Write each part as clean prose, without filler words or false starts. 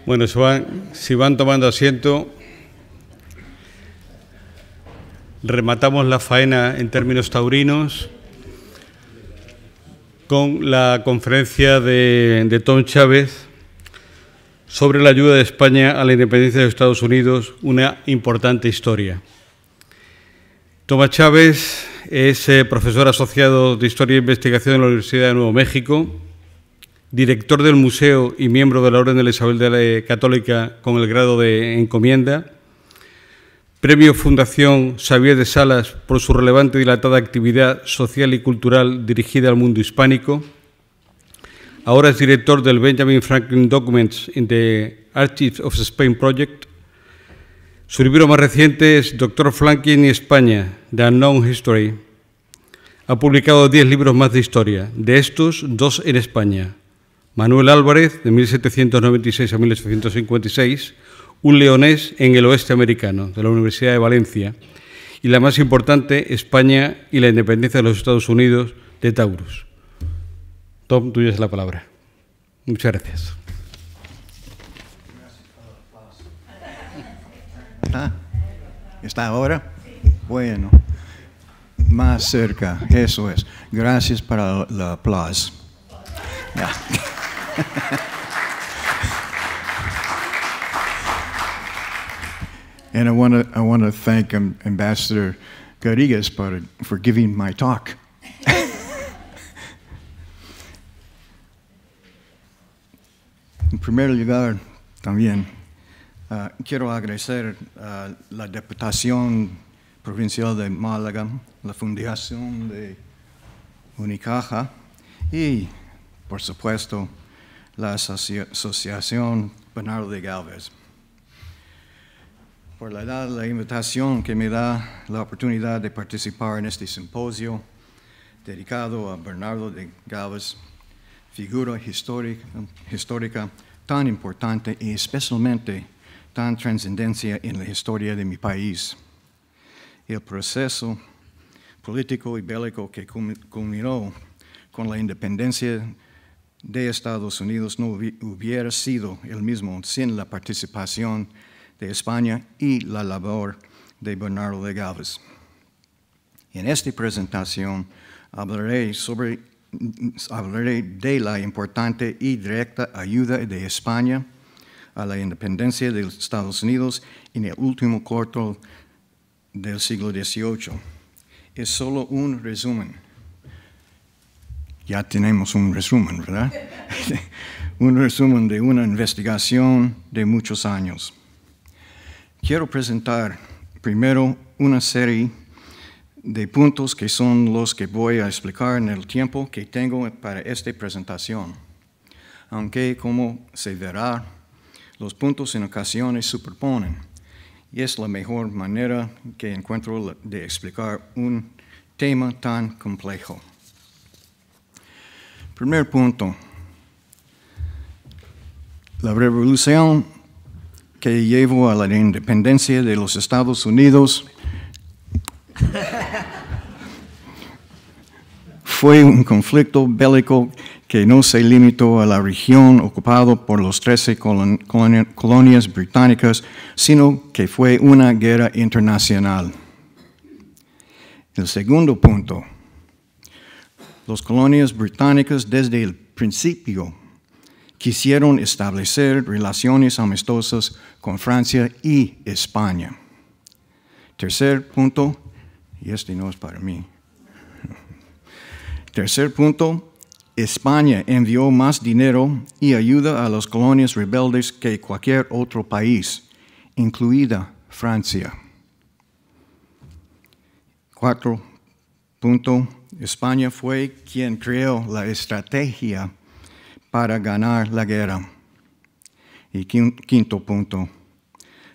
Bueno, si van tomando asiento, rematamos la faena en términos taurinos con la conferencia de Tom Chávez sobre la ayuda de España a la independencia de Estados Unidos, una importante historia. Tomás Chávez es profesor asociado de Historia e Investigación en la Universidad de Nuevo México, director del museo y miembro de la Orden de la Isabel Católica con el grado de encomienda, premio Fundación Xavier de Salas por su relevante y dilatada actividad social y cultural dirigida al mundo hispánico. Ahora es director del Benjamin Franklin Documents in the Archives of Spain Project. Su libro más reciente es Dr. Franklin y España, The Unknown History. Ha publicado 10 libros más de historia, de estos 2 en España. Manuel Álvarez, de 1796 a 1856, un leonés en el oeste americano, de la Universidad de Valencia, y la más importante, España y la independencia de los Estados Unidos, de Taurus. Tom, tuya es la palabra. Muchas gracias. ¿Está ahora? Bueno, más cerca, eso es. Gracias para el aplauso. Yeah. And I want to thank Ambassador Garrigues for giving my talk. En primer lugar, también quiero agradecer a la Diputación Provincial de Málaga, la Fundación de Unicaja y, por supuesto, la Asociación Bernardo de Galvez, por la invitación que me da la oportunidad de participar en este simposio dedicado a Bernardo de Galvez, figura histórica tan importante y especialmente tan trascendencia en la historia de mi país. El proceso político y bélico que culminó con la independencia de Estados Unidos no hubiera sido el mismo sin la participación de España y la labor de Bernardo de Galvez. En esta presentación hablaré de la importante y directa ayuda de España a la independencia de los Estados Unidos en el último cuarto del siglo XVIII. Es solo un resumen. Ya tenemos un resumen, ¿verdad? Un resumen de una investigación de muchos años. Quiero presentar primero una serie de puntos que son los que voy a explicar en el tiempo que tengo para esta presentación. Aunque, como se verá, los puntos en ocasiones superponen, y es la mejor manera que encuentro de explicar un tema tan complejo. Primer punto. La revolución que llevó a la independencia de los Estados Unidos fue un conflicto bélico que no se limitó a la región ocupada por los 13 colonias británicas, sino que fue una guerra internacional. El segundo punto. Las colonias británicas desde el principio quisieron establecer relaciones amistosas con Francia y España. Tercer punto, y este no es para mí. Tercer punto, España envió más dinero y ayuda a las colonias rebeldes que cualquier otro país, incluida Francia. Cuarto punto, España fue quien creó la estrategia para ganar la guerra. Y quinto punto,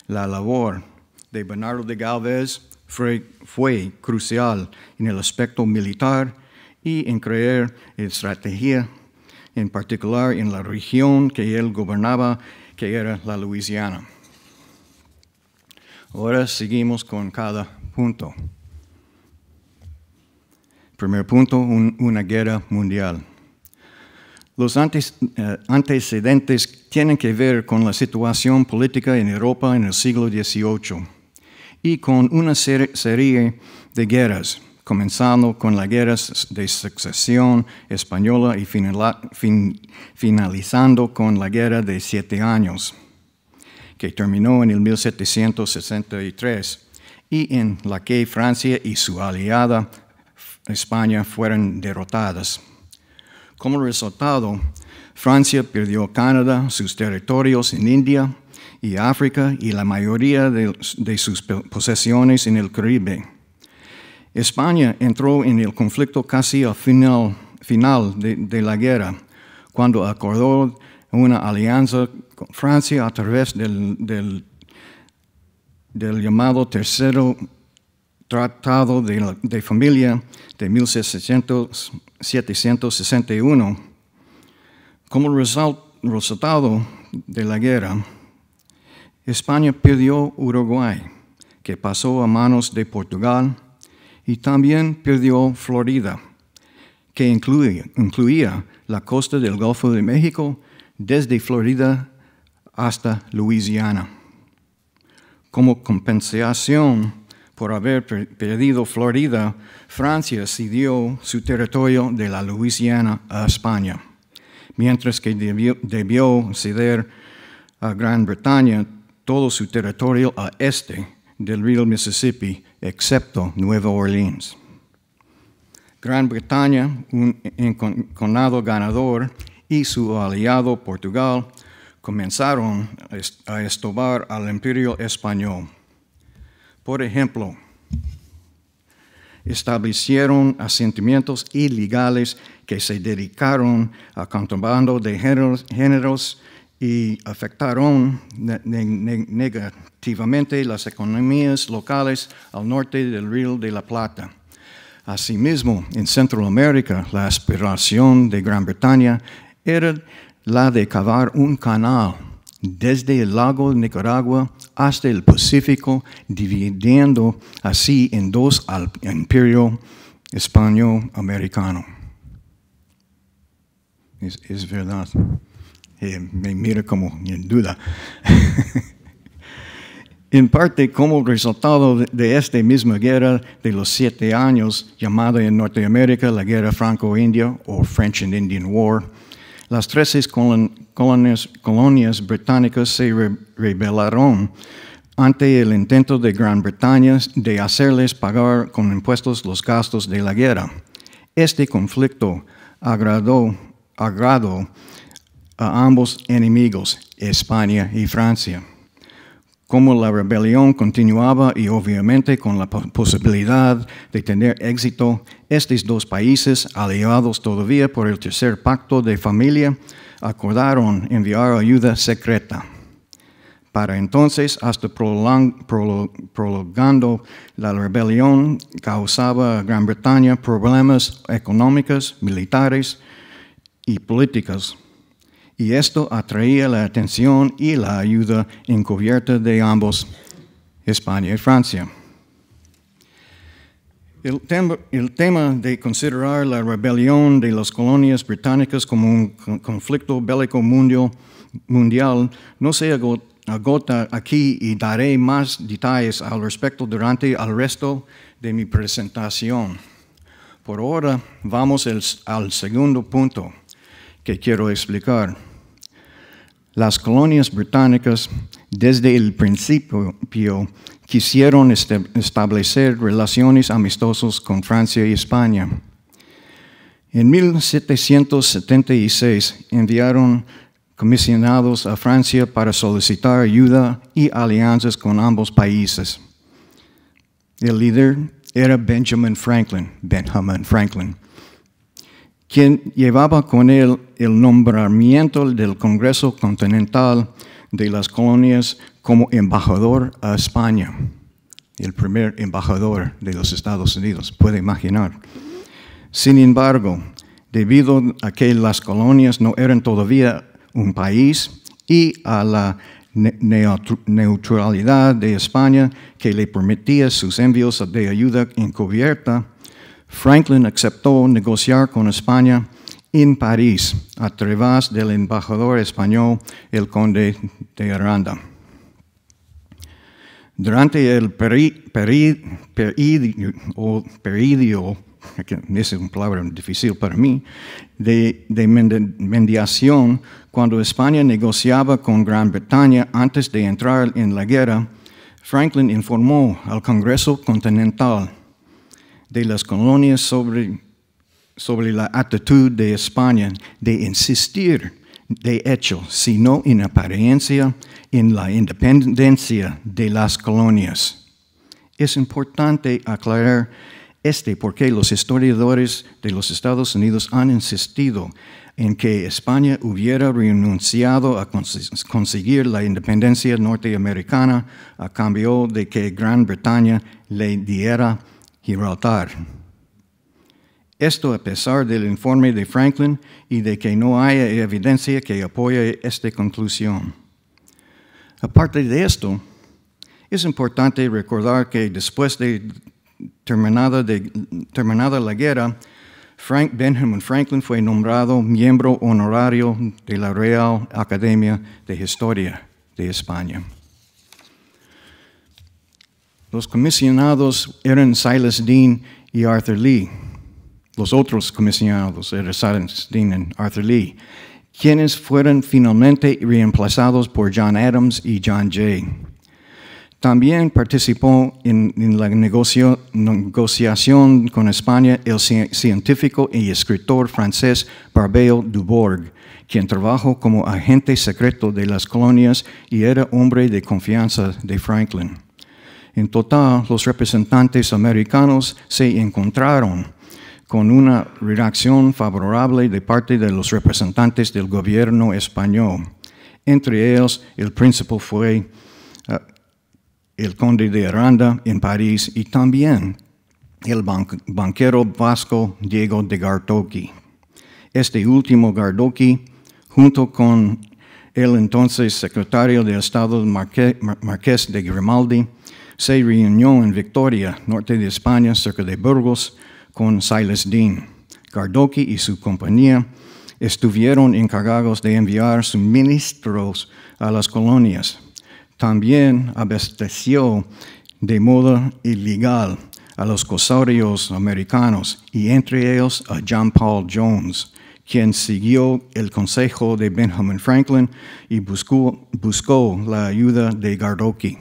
la labor de Bernardo de Galvez fue crucial en el aspecto militar y en crear estrategia, en particular en la región que él gobernaba, que era la Luisiana. Ahora seguimos con cada punto. Primer punto, una guerra mundial. Los antecedentes tienen que ver con la situación política en Europa en el siglo XVIII y con una serie de guerras, comenzando con la Guerra de Sucesión Española y finalizando con la Guerra de 7 Años, que terminó en el 1763, y en la que Francia y su aliada España fueron derrotadas. Como resultado, Francia perdió Canadá, sus territorios en India y África y la mayoría de sus posesiones en el Caribe. España entró en el conflicto casi al final de la guerra, cuando acordó una alianza con Francia a través del llamado Tercero Tratado de Familia de 1761. Como resultado de la guerra, España perdió Uruguay, que pasó a manos de Portugal, y también perdió Florida, que incluía la costa del Golfo de México desde Florida hasta Luisiana. Como compensación por haber perdido Florida, Francia cedió su territorio de la Luisiana a España, mientras que debió ceder a Gran Bretaña todo su territorio al este del río Mississippi, excepto Nueva Orleans. Gran Bretaña, un enconado ganador, y su aliado Portugal comenzaron a estorbar al Imperio Español. Por ejemplo, establecieron asentamientos ilegales que se dedicaron a contrabando de géneros y afectaron negativamente las economías locales al norte del Río de la Plata. Asimismo, en Centroamérica, la aspiración de Gran Bretaña era la de cavar un canal desde el lago Nicaragua hasta el Pacífico, dividiendo así en dos al imperio español-americano. Es verdad. Me mira como en duda. En parte, como resultado de esta misma guerra de los 7 años, llamada en Norteamérica la Guerra Franco-India o French and Indian War, las 13 colonias británicas se rebelaron ante el intento de Gran Bretaña de hacerles pagar con impuestos los gastos de la guerra. Este conflicto agradó a ambos enemigos, España y Francia. Como la rebelión continuaba y obviamente con la posibilidad de tener éxito, estos dos países, aliados todavía por el Tercer Pacto de Familia, acordaron enviar ayuda secreta. Para entonces, hasta prolongando la rebelión, causaba a Gran Bretaña problemas económicos, militares y políticos. Y esto atraía la atención y la ayuda encubierta de ambos, España y Francia. El tema de considerar la rebelión de las colonias británicas como un conflicto bélico mundial no se agota aquí y daré más detalles al respecto durante el resto de mi presentación. Por ahora vamos al segundo punto que quiero explicar. Las colonias británicas desde el principio quisieron establecer relaciones amistosas con Francia y España. En 1776 enviaron comisionados a Francia para solicitar ayuda y alianzas con ambos países. El líder era Benjamin Franklin, quien llevaba con él el nombramiento del Congreso Continental de las Colonias como embajador a España, el primer embajador de los Estados Unidos, puede imaginar. Sin embargo, debido a que las colonias no eran todavía un país y a la neutralidad de España que le permitía sus envíos de ayuda encubierta, Franklin aceptó negociar con España en París a través del embajador español, el conde de Aranda. Durante el periodo, esa es una palabra difícil para mí, de mediación, cuando España negociaba con Gran Bretaña antes de entrar en la guerra, Franklin informó al Congreso Continental de las colonias sobre la actitud de España de insistir, de hecho, sino en apariencia, en la independencia de las colonias. Es importante aclarar porque los historiadores de los Estados Unidos han insistido en que España hubiera renunciado a conseguir la independencia norteamericana a cambio de que Gran Bretaña le diera Gibraltar. Esto a pesar del informe de Franklin y de que no haya evidencia que apoye esta conclusión. Aparte de esto, es importante recordar que después de terminada la guerra, Benjamin Franklin fue nombrado miembro honorario de la Real Academia de Historia de España. Los comisionados eran Silas Deane y Arthur Lee. Los otros comisionados eran Silas Deane y Arthur Lee, quienes fueron finalmente reemplazados por John Adams y John Jay. También participó en la negociación con España el científico y escritor francés Barbey Dubourg, quien trabajó como agente secreto de las colonias y era hombre de confianza de Franklin. En total, los representantes americanos se encontraron con una reacción favorable de parte de los representantes del gobierno español. Entre ellos, el principal fue el conde de Aranda en París y también el banquero vasco Diego de Gardoqui. Este último Gardoqui, junto con el entonces secretario de Estado Marqués de Grimaldi, se reunió en Victoria, norte de España, cerca de Burgos, con Silas Deane. Gardoqui y su compañía estuvieron encargados de enviar suministros a las colonias. También abasteció de modo ilegal a los corsarios americanos y entre ellos a John Paul Jones, quien siguió el consejo de Benjamin Franklin y buscó la ayuda de Gardoqui.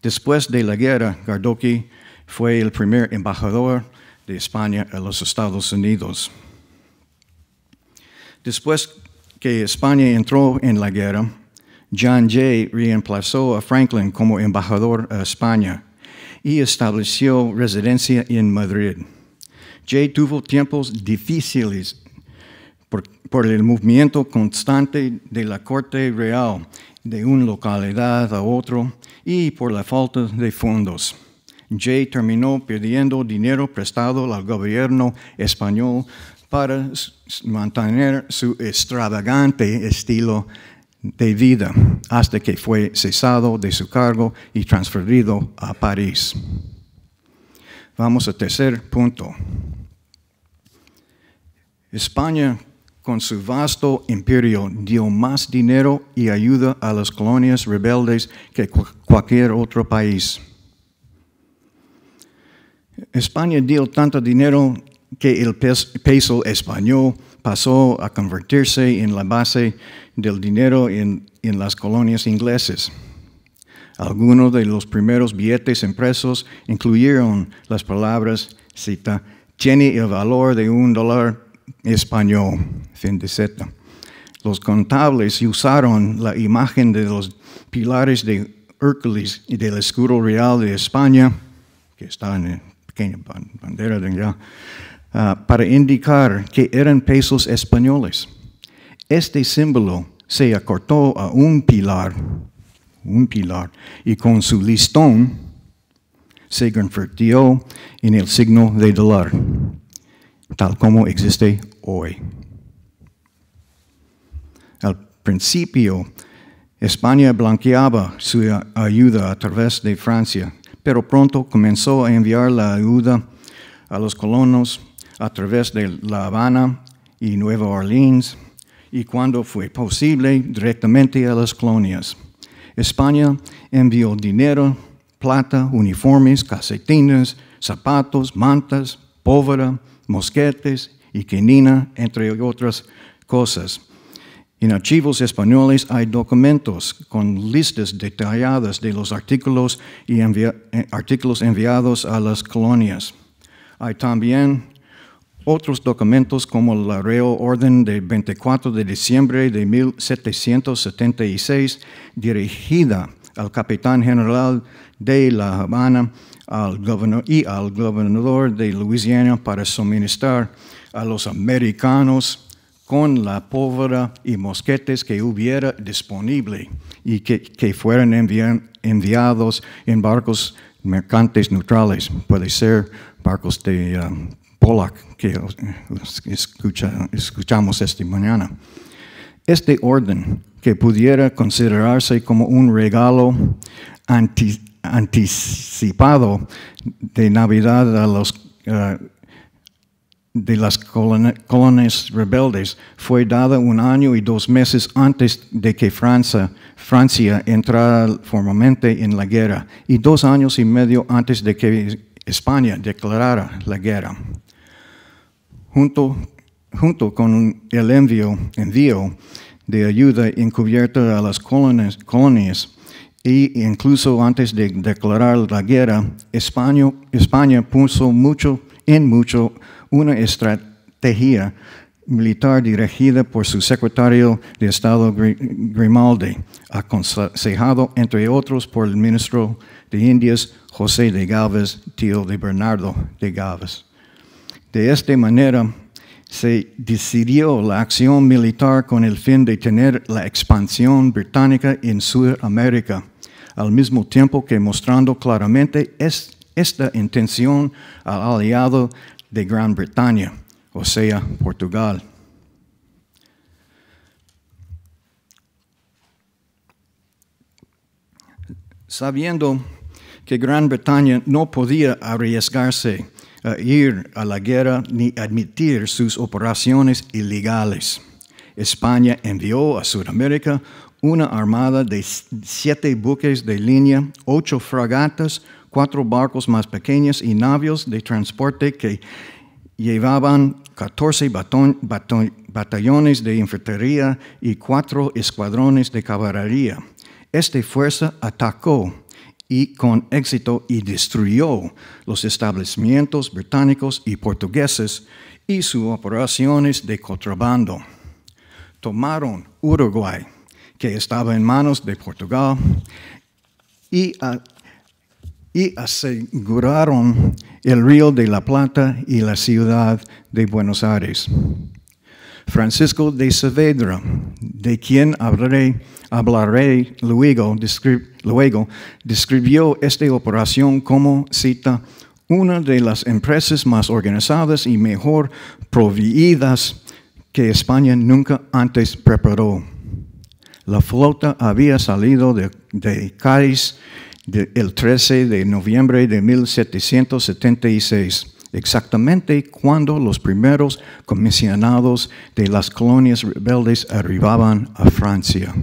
Después de la guerra, Gardoqui fue el primer embajador de España a los Estados Unidos. Después que España entró en la guerra, John Jay reemplazó a Franklin como embajador a España y estableció residencia en Madrid. Jay tuvo tiempos difíciles por el movimiento constante de la corte real de una localidad a otra y por la falta de fondos. Jay terminó pidiendo dinero prestado al gobierno español para mantener su extravagante estilo de vida, hasta que fue cesado de su cargo y transferido a París. Vamos al tercer punto. España, con su vasto imperio, dio más dinero y ayuda a las colonias rebeldes que cualquier otro país. España dio tanto dinero que el peso español pasó a convertirse en la base del dinero en las colonias inglesas. Algunos de los primeros billetes impresos incluyeron las palabras, cita, tiene el valor de $1 español, fin de cita. Los contables usaron la imagen de los pilares de Hércules y del escudo real de España, que está en la pequeña bandera de allá, para indicar que eran pesos españoles. Este símbolo se acortó a un pilar, y con su listón se convirtió en el signo de dólar, tal como existe hoy. Al principio, España blanqueaba su ayuda a través de Francia, pero pronto comenzó a enviar la ayuda a los colonos a través de La Habana y Nueva Orleans, y cuando fue posible, directamente a las colonias. España envió dinero, plata, uniformes, calcetines, zapatos, mantas, pólvora, mosquetes y quinina, entre otras cosas. En archivos españoles hay documentos con listas detalladas de los artículos y artículos enviados a las colonias. Hay también otros documentos como la Real Orden del 24 de diciembre de 1776, dirigida al capitán general de La Habana y al gobernador de Luisiana para suministrar a los americanos con la pólvora y mosquetes que hubiera disponible y que fueran enviados en barcos mercantes neutrales. Puede ser barcos de Pollack que escuchamos esta mañana. Este orden, que pudiera considerarse como un regalo anticipado de Navidad a los de las colonias rebeldes, fue dada 1 año y 2 meses antes de que Francia entrara formalmente en la guerra y 2 años y medio antes de que España declarara la guerra. Junto con el envío de ayuda encubierta a las colonias e incluso antes de declarar la guerra, España puso mucho una estrategia militar dirigida por su secretario de Estado Grimaldi, aconsejado entre otros por el ministro de Indias José de Gálvez, tío de Bernardo de Gálvez. De esta manera se decidió la acción militar con el fin de tener la expansión británica en Sudamérica, al mismo tiempo que mostrando claramente esta intención al aliado de Gran Bretaña, o sea, Portugal. Sabiendo que Gran Bretaña no podía arriesgarse a ir a la guerra ni admitir sus operaciones ilegales, España envió a Sudamérica una armada de 7 buques de línea, 8 fragatas, 4 barcos más pequeños y navíos de transporte que llevaban 14 batallones de infantería y 4 escuadrones de caballería. Esta fuerza atacó y con éxito y destruyó los establecimientos británicos y portugueses y sus operaciones de contrabando. Tomaron Uruguay, que estaba en manos de Portugal, y aseguraron el Río de la Plata y la ciudad de Buenos Aires. Francisco de Saavedra, de quien hablaré luego, describió esta operación como, cita, una de las empresas más organizadas y mejor proveídas que España nunca antes preparó. La flota había salido de Cádiz el 13 de noviembre de 1776, exactamente cuando los primeros comisionados de las colonias rebeldes arribaban a Francia.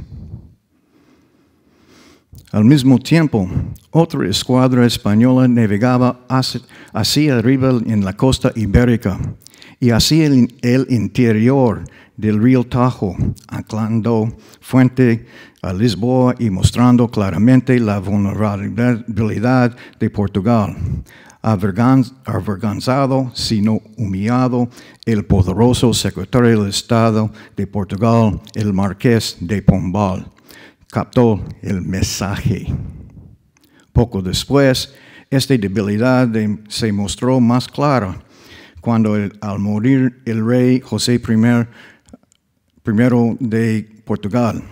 Al mismo tiempo, otra escuadra española navegaba hacia arriba en la costa ibérica y hacia el interior del río Tajo, anclando frente a Lisboa y mostrando claramente la vulnerabilidad de Portugal. Avergonzado, sino humillado, el poderoso secretario de Estado de Portugal, el Marqués de Pombal, captó el mensaje. Poco después, esta debilidad se mostró más clara cuando al morir el rey José I de Portugal,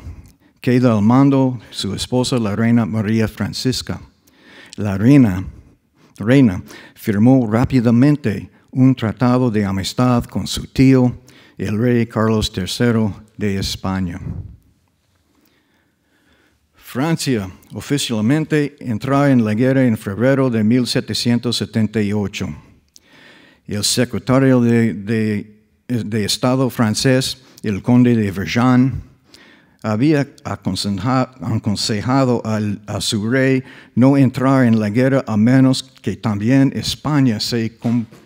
queda al mando su esposa, la reina María Francisca. La reina firmó rápidamente un tratado de amistad con su tío, el rey Carlos III de España. Francia oficialmente entró en la guerra en febrero de 1778. El secretario de de Estado francés, el conde de Vergennes, había aconsejado a su rey no entrar en la guerra a menos que también España se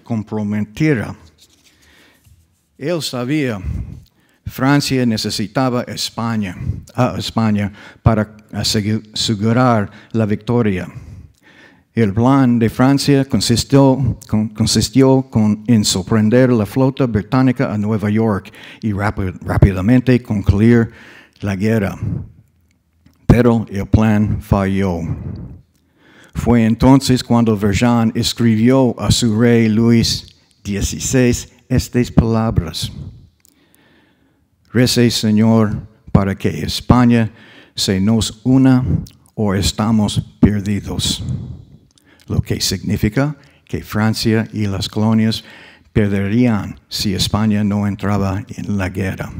comprometiera. Él sabía Francia necesitaba a España para asegurar la victoria. El plan de Francia consistió en sorprender la flota británica a Nueva York y rápidamente concluir la guerra. Pero el plan falló. Fue entonces cuando Vergennes escribió a su rey Luis XVI estas palabras: «Rece, Señor, para que España se nos una o estamos perdidos». Lo que significa que Francia y las colonias perderían si España no entraba en la guerra.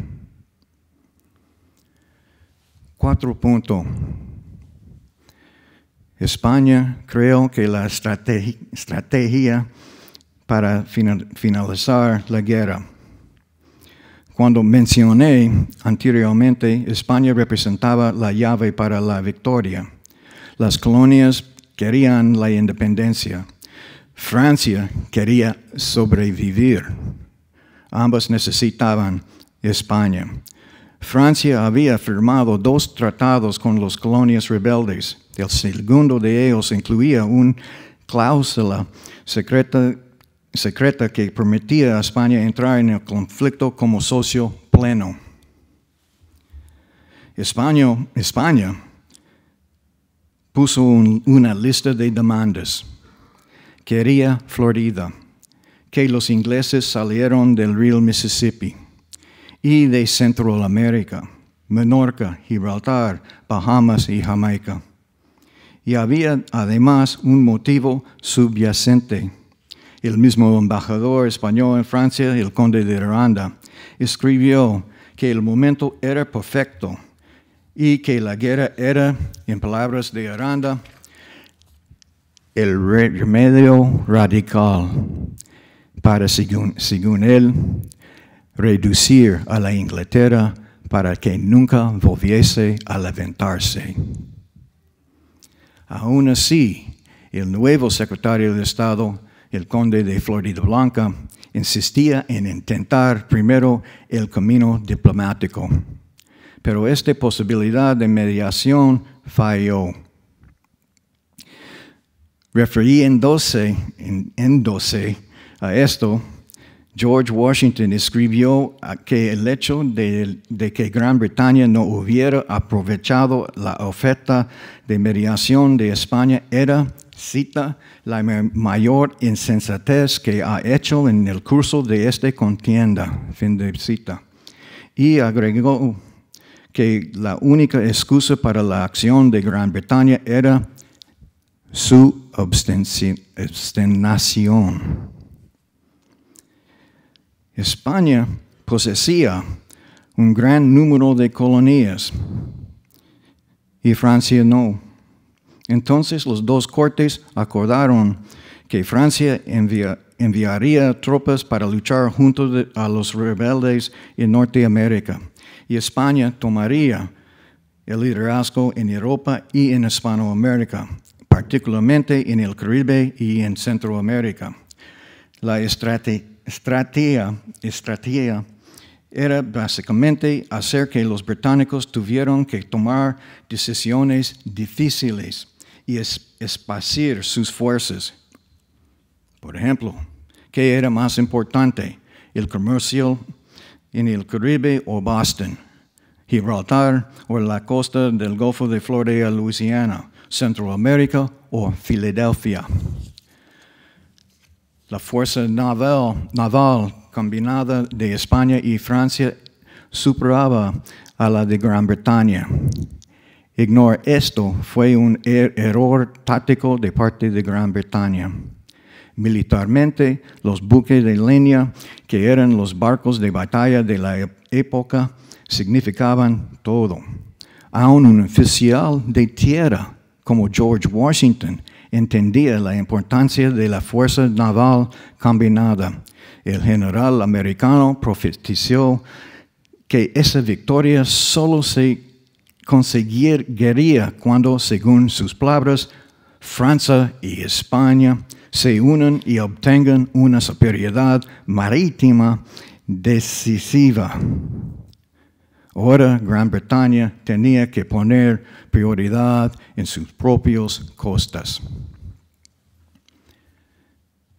4 puntos. España creó que la estrategia para finalizar la guerra. Cuando mencioné anteriormente, España representaba la llave para la victoria. Las colonias querían la independencia. Francia quería sobrevivir. Ambas necesitaban España. Francia había firmado 2 tratados con las colonias rebeldes. El segundo de ellos incluía una cláusula secreta que permitía a España entrar en el conflicto como socio pleno. España puso una lista de demandas. Quería Florida, que los ingleses salieron del río Mississippi, y de Centroamérica, Menorca, Gibraltar, Bahamas y Jamaica. Y había además un motivo subyacente. El mismo embajador español en Francia, el conde de Aranda, escribió que el momento era perfecto y que la guerra era, en palabras de Aranda, el remedio radical para, según él, reducir a la Inglaterra para que nunca volviese a levantarse. Aún así, el nuevo secretario de Estado, el conde de Floridablanca, insistía en intentar primero el camino diplomático. Pero esta posibilidad de falló. Refiriéndose a esto, George Washington escribió que el hecho de que Gran Bretaña no hubiera aprovechado la oferta de mediación de España era, cita, la mayor insensatez que ha hecho en el curso de esta contienda, fin de cita. Y agregó que la única excusa para la acción de Gran Bretaña era su obstinación. España poseía un gran número de colonias y Francia no. Entonces los 2 cortes acordaron que Francia enviaría tropas para luchar junto a los rebeldes en Norteamérica y España tomaría el liderazgo en Europa y en Hispanoamérica, particularmente en el Caribe y en Centroamérica. La estrategia era básicamente hacer que los británicos tuvieran que tomar decisiones difíciles y esparcir sus fuerzas. Por ejemplo, ¿qué era más importante? ¿El comercio en el Caribe o Boston? ¿Gibraltar o la costa del Golfo de Florida, Luisiana? ¿Centroamérica o Filadelfia? La fuerza naval combinada de España y Francia superaba a la de Gran Bretaña. Ignorar esto fue un error táctico de parte de Gran Bretaña. Militarmente, los buques de línea, que eran los barcos de batalla de la época, significaban todo. Aún un oficial de tierra como George Washington entendía la importancia de la fuerza naval combinada. El general americano profetizó que esa victoria solo se conseguiría cuando, según sus palabras, Francia y España se unan y obtengan una superioridad marítima decisiva. Ahora Gran Bretaña tenía que poner prioridad en sus propias costas.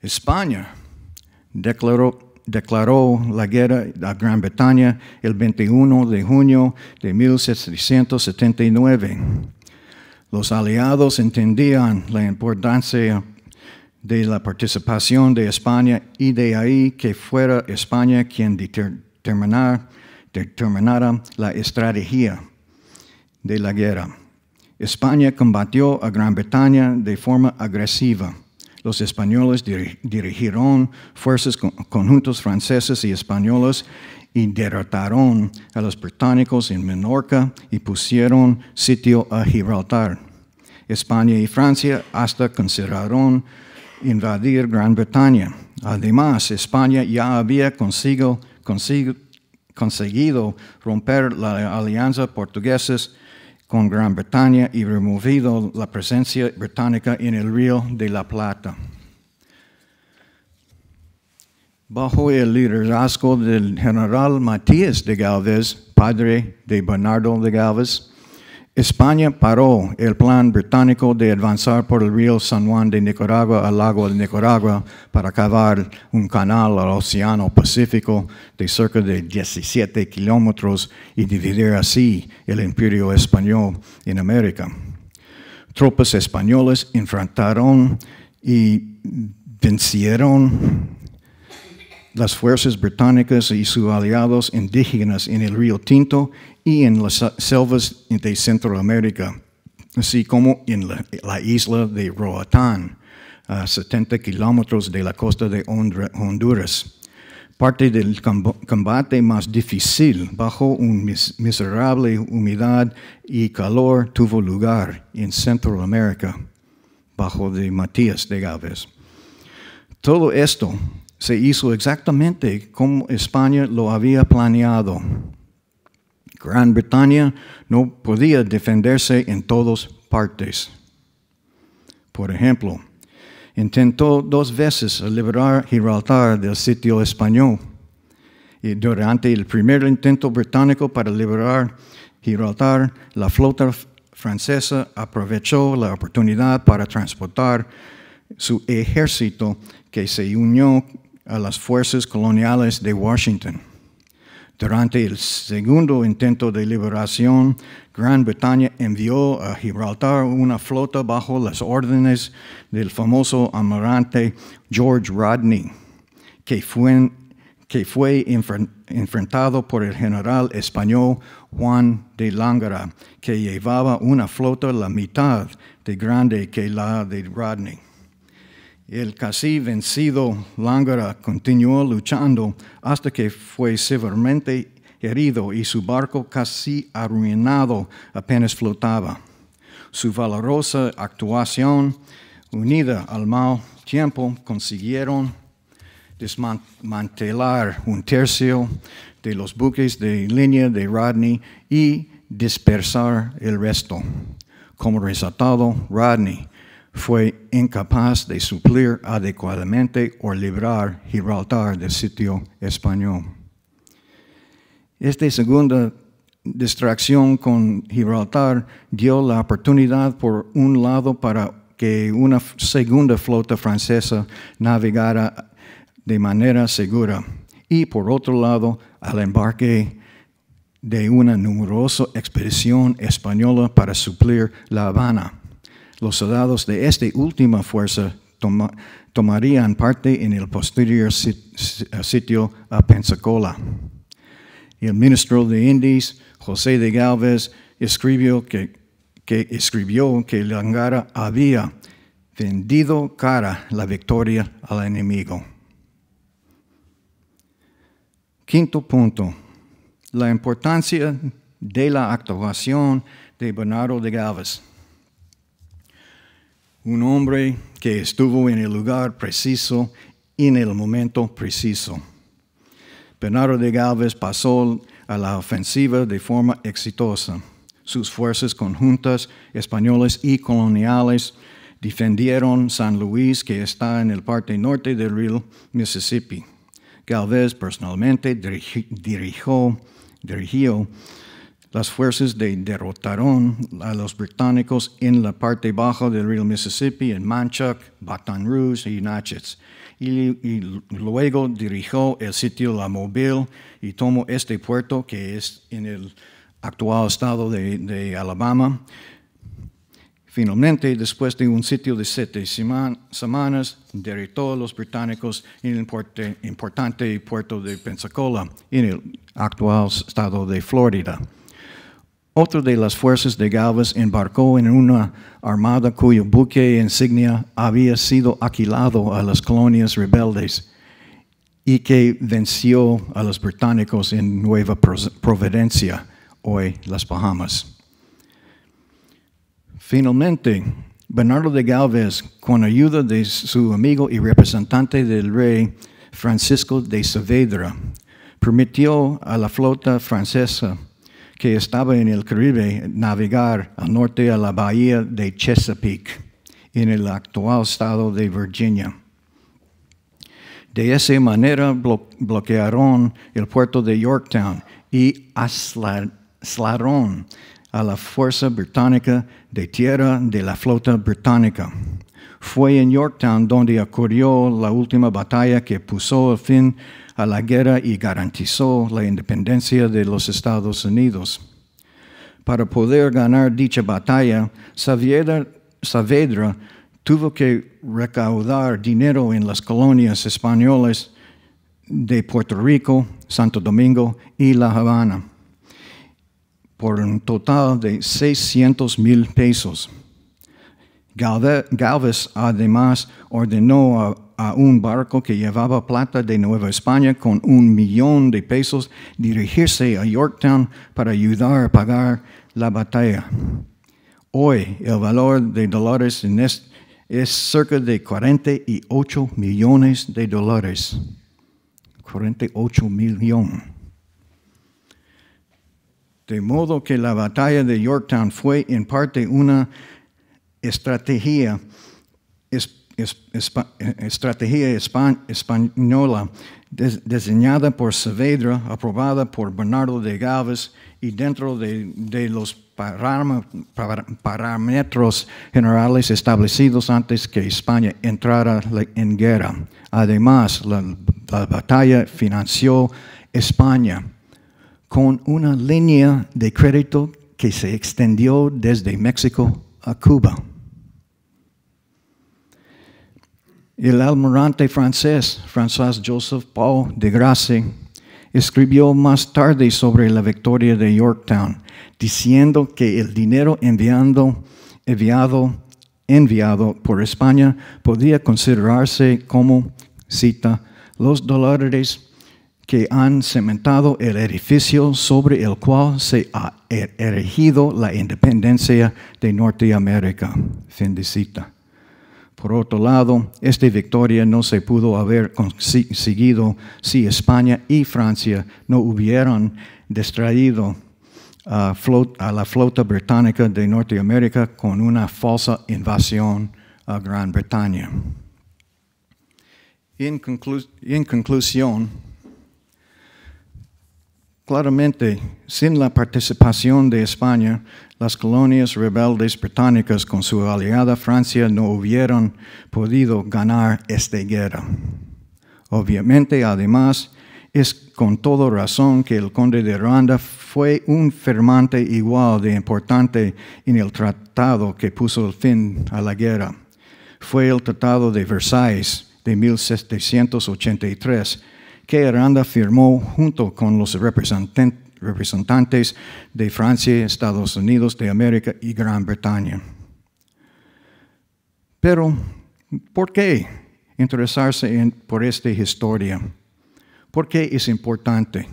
España declaró la guerra a Gran Bretaña el 21 de junio de 1779. Los aliados entendían la importancia de la participación de España y de ahí que fuera España quien determinara la estrategia de la guerra. España combatió a Gran Bretaña de forma agresiva. Los españoles dirigieron fuerzas conjuntos franceses y españoles y derrotaron a los británicos en Menorca y pusieron sitio a Gibraltar. España y Francia hasta consideraron invadir Gran Bretaña. Además, España ya había conseguido romper la alianza portuguesa con Gran Bretaña y removido la presencia británica en el Río de la Plata. Bajo el liderazgo del general Matías de Gálvez, padre de Bernardo de Gálvez, España paró el plan británico de avanzar por el río San Juan de Nicaragua al lago de Nicaragua para cavar un canal al Océano Pacífico de cerca de 17 kilómetros y dividir así el imperio español en América. Tropas españolas enfrentaron y vencieron las fuerzas británicas y sus aliados indígenas en el río Tinto y en las selvas de Centroamérica, así como en la isla de Roatán, a 70 kilómetros de la costa de Honduras. Parte del combate más difícil, bajo una miserable humedad y calor, tuvo lugar en Centroamérica, bajo de Matías de Gálvez. Todo esto se hizo exactamente como España lo había planeado. Gran Bretaña no podía defenderse en todas partes. Por ejemplo, intentó 2 veces liberar Gibraltar del sitio español. Y durante el primer intento británico para liberar Gibraltar, la flota francesa aprovechó la oportunidad para transportar su ejército que se unió a las fuerzas coloniales de Washington. Durante el segundo intento de liberación, Gran Bretaña envió a Gibraltar una flota bajo las órdenes del famoso almirante George Rodney, que fue enfrentado por el general español Juan de Lángara, que llevaba una flota la mitad de grande que la de Rodney. El casi vencido Lángara continuó luchando hasta que fue severamente herido y su barco casi arruinado apenas flotaba. Su valorosa actuación, unida al mal tiempo, consiguieron desmantelar 1/3 de los buques de línea de Rodney y dispersar el resto. Como resultado, Rodney fue incapaz de suplir adecuadamente o liberar Gibraltar del sitio español. Esta segunda distracción con Gibraltar dio la oportunidad, por un lado, para que una segunda flota francesa navegara de manera segura y, por otro lado, al embarque de una numerosa expedición española para suplir La Habana. Los soldados de esta última fuerza tomarían parte en el posterior sitio a Pensacola. El ministro de Indias, José de Gálvez, escribió que Lángara había vendido cara la victoria al enemigo. Quinto punto, la importancia de la actuación de Bernardo de Gálvez. Un hombre que estuvo en el lugar preciso en el momento preciso. Bernardo de Galvez pasó a la ofensiva de forma exitosa. Sus fuerzas conjuntas españolas y coloniales defendieron San Luis, que está en el parte norte del río Mississippi. Galvez personalmente dirigió las fuerzas derrotaron a los británicos en la parte baja del río Mississippi, en Manchac, Baton Rouge y Natchez. Y luego dirigió el sitio La Mobile y tomó este puerto, que es en el actual estado de Alabama. Finalmente, después de un sitio de 7 semanas, derrotó a los británicos en el importante puerto de Pensacola, en el actual estado de Florida. Otra de las fuerzas de Galvez embarcó en una armada cuyo buque insignia había sido alquilado a las colonias rebeldes y que venció a los británicos en Nueva Providencia, hoy las Bahamas. Finalmente, Bernardo de Galvez, con ayuda de su amigo y representante del rey Francisco de Saavedra, permitió a la flota francesa que estaba en el Caribe navegar al norte a la bahía de Chesapeake, en el actual estado de Virginia. De esa manera bloquearon el puerto de Yorktown y aislaron a la fuerza británica de tierra de la flota británica. Fue en Yorktown donde ocurrió la última batalla que puso fin a la guerra y garantizó la independencia de los Estados Unidos. Para poder ganar dicha batalla, Saavedra tuvo que recaudar dinero en las colonias españolas de Puerto Rico, Santo Domingo y La Habana, por un total de 600,000 pesos. Galvez además ordenó a un barco que llevaba plata de Nueva España con 1,000,000 de pesos dirigirse a Yorktown para ayudar a pagar la batalla. Hoy el valor de dólares es cerca de 48 millones de dólares. 48 millones. De modo que la batalla de Yorktown fue en parte una estrategia española diseñada por Saavedra, aprobada por Bernardo de Galvez y dentro de los parámetros generales establecidos antes que España entrara en guerra. Además, la batalla financió España con una línea de crédito que se extendió desde México a Cuba. El almirante francés, François-Joseph Paul de Grasse, escribió más tarde sobre la victoria de Yorktown, diciendo que el dinero enviado por España podía considerarse como, cita, los dólares que han cementado el edificio sobre el cual se ha erigido la independencia de Norteamérica. Fin de cita. Por otro lado, esta victoria no se pudo haber conseguido si España y Francia no hubieran distraído a la flota británica de Norteamérica con una falsa invasión a Gran Bretaña. En conclusión, claramente, sin la participación de España, las colonias rebeldes británicas con su aliada Francia no hubieran podido ganar esta guerra. Obviamente, además, es con toda razón que el conde de Randa fue un firmante igual de importante en el tratado que puso el fin a la guerra. Fue el Tratado de Versalles de 1783, que Aranda firmó junto con los representantes de Francia, Estados Unidos de América y Gran Bretaña. Pero, ¿por qué interesarse por esta historia? ¿Por qué es importante?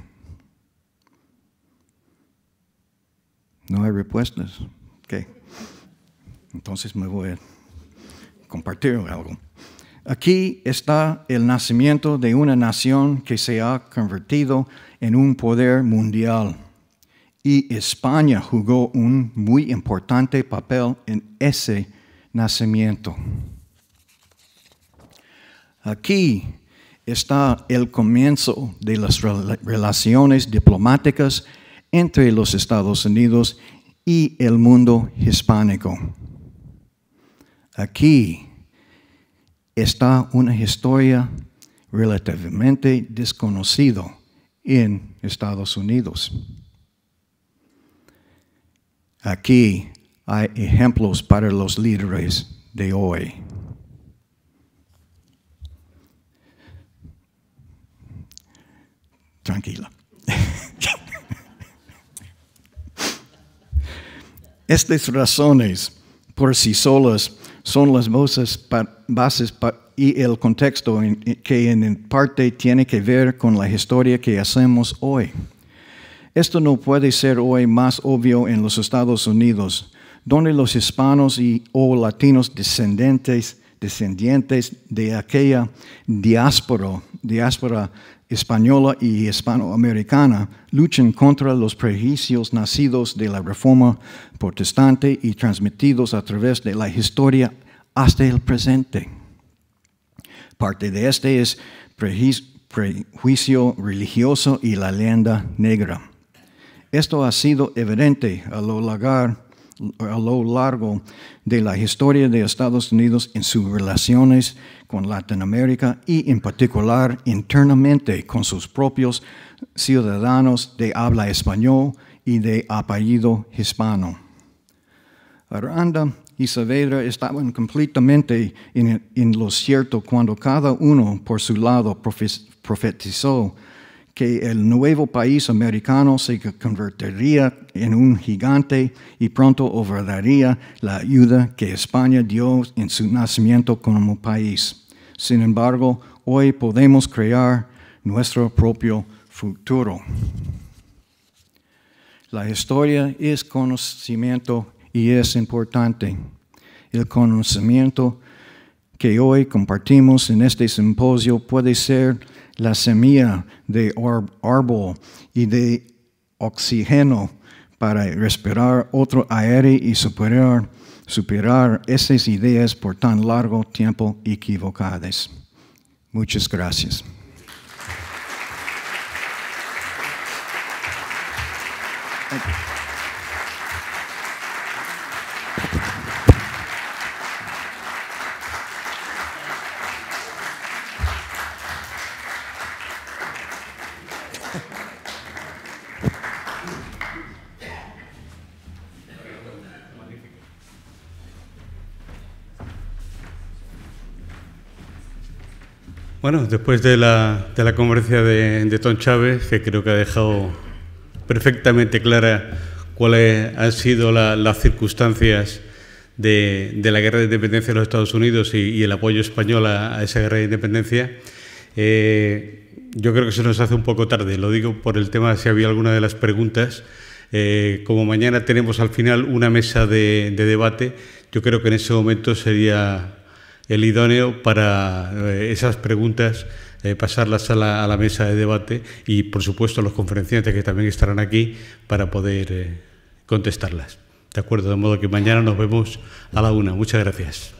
¿No hay respuestas? Ok. Entonces me voy a compartir algo. Aquí está el nacimiento de una nación que se ha convertido en un poder mundial. Y España jugó un muy importante papel en ese nacimiento. Aquí está el comienzo de las relaciones diplomáticas entre los Estados Unidos y el mundo hispánico. Aquí está una historia relativamente desconocida en Estados Unidos. Aquí hay ejemplos para los líderes de hoy. Tranquila. Estas razones por sí solas son las bases y el contexto que en parte tiene que ver con la historia que hacemos hoy. Esto no puede ser hoy más obvio en los Estados Unidos, donde los hispanos o latinos descendientes de aquella diáspora española y hispanoamericana luchan contra los prejuicios nacidos de la Reforma protestante y transmitidos a través de la historia hasta el presente. Parte de este es prejuicio religioso y la leyenda negra. Esto ha sido evidente a lo largo de la historia de Estados Unidos en sus relaciones con Latinoamérica y en particular internamente con sus propios ciudadanos de habla español y de apellido hispano. Aranda y Saavedra estaban completamente en lo cierto cuando cada uno por su lado profetizó que el nuevo país americano se convertiría en un gigante y pronto olvidaría la ayuda que España dio en su nacimiento como país. Sin embargo, hoy podemos crear nuestro propio futuro. La historia es conocimiento y es importante. El conocimiento que hoy compartimos en este simposio puede ser la semilla de árbol y de oxígeno para respirar otro aire y superar esas ideas por tan largo tiempo equivocadas. Muchas gracias. Bueno, después de la conferencia de Tom Chávez, que creo que ha dejado perfectamente clara cuáles han sido las circunstancias de la guerra de independencia de los Estados Unidos y el apoyo español a esa guerra de independencia, yo creo que se nos hace un poco tarde. Lo digo por el tema, si había alguna de las preguntas. Como mañana tenemos al final una mesa de debate, yo creo que en ese momento sería el idóneo para esas preguntas, pasarlas a la mesa de debate y, por supuesto, a los conferenciantes que también estarán aquí para poder contestarlas. ¿De acuerdo? De modo que mañana nos vemos a la 1. Muchas gracias.